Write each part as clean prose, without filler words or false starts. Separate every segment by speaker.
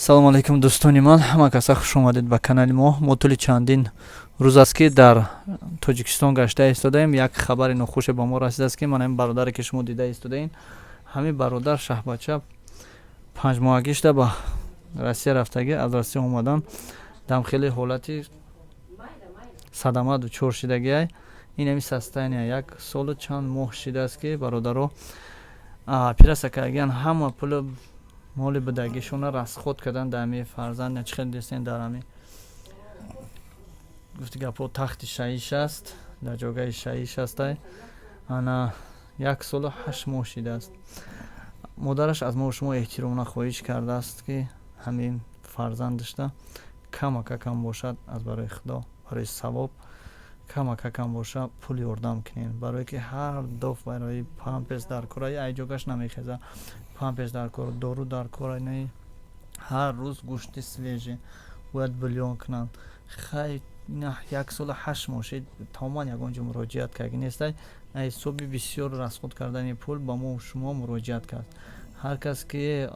Speaker 1: салому алейкум дӯстони ман, ҳама каса хуш омадед ба канали мо. Мо тӯли чандин рӯз аст ки дар Тоҷикистон гашта истодаем. Як хабари нохуше ба мо расидааст ки ман ҳамин бародаре ки шумо дида истодаин, ҳамин бародар шаҳбача 5 моҳагӣ шуда ба Россия рафтагӣ, аз Россия омадан дам хеле ҳолати садама дучор шидагиай. ин ҳами состояния як солу чанд моҳ шидааст ки бародаро операсия кардагиан, ҳама пули моли будагишона расход кардан дар ҳами фарзанд чӣ хел дестен дар ҳами гуфти гапо тахти шаиш аст, дар ҷогаи шаиш астай. ана 1 солу 8 моҳ шидааст. модараш аз мо шумо эҳтиромона хоҳиш кардааст ки ҳамин фарзандашда камакакам бошад, аз барои худо, барои савоб камакакам бошад, пул ёрдам кунен, барое ки ҳар доф барои памперс дар кора ай ҷогаш намехеза, памперс дар кор, дору дар кора, не ҳар рӯз гӯшти свеже бояд бульон кунанд. хай 1 солу 8 моҳ шид, тамоман ягон ҷо муроҷиат карда нестай. ҳисоби бисёр расход кардани пул ба мо шумо муроҷиат кард. ҳар кас ки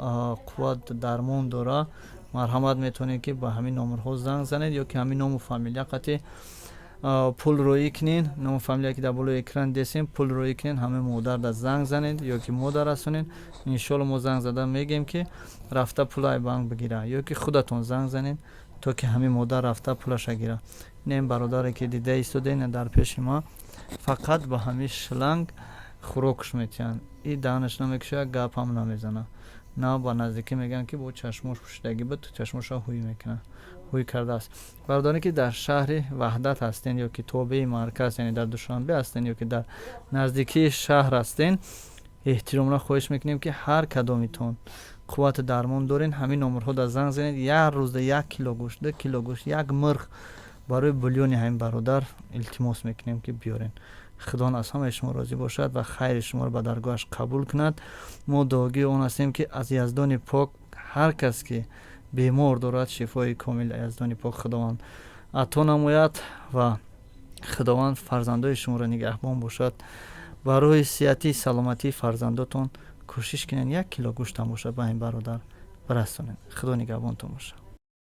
Speaker 1: қувват дармон дора, марҳамат метавонед ки ба ҳамин номерҳо занг занед, ё ки ҳамин ному фамилия қати пул роӣ кунен, ному фамилия ки дар болои экран дестем, пул роӣ кунен, ҳамин модарда занг занед ё ки мо расонед. иншоалло мо занг зада мегем ки рафта пулай банк бигира, ё ки худатон занг занед то ки ҳамин модар рафта пулаша гира. ин бародаре ки дида истодаин дар пеши ма, фақат ба ҳамин шланг хӯрокш метиҳанд. и даҳанаш намекушояд, гап ҳам намезана, на ба наздикӣ мегӯянд ки бо чашмош пӯшидагӣ буд, чашмоша ҳуй мекунад. ҳуй кардааст. бародаре ки дар шаҳри Ваҳдат ҳастен ё ки тобеи марказ, яъне дар Душанбе ҳастен ё ки дар наздикии шаҳр ҳастен, эҳтиромона хоҳиш мекунем ки ҳар кадомитон қуввати дармон дорен, ҳамин номерҳо дар занг занед. як рӯзда 1 кило гӯшт, 2 кило гӯшт, 1 мирғ барои бульёни ҳамин бародар илтимос мекунем ки биёрен. худо аз ҳамаи шумо розӣ бошад ва хайри шуморо ба даргоҳаш қабул кунад. мо дуогӯи он ҳастем ки аз Яздони пок ҳар кас ки бемор дорад, шифои комил Яздони пок худованд ато намояд ва худованд фарзандои шуморо нигаҳбон бошад. барои сеҳати саломатии фарзандотон кӯшиш кунед 1 кило гӯштам бошад ба ин бародар расонед. худо нигаҳбонтон бошад.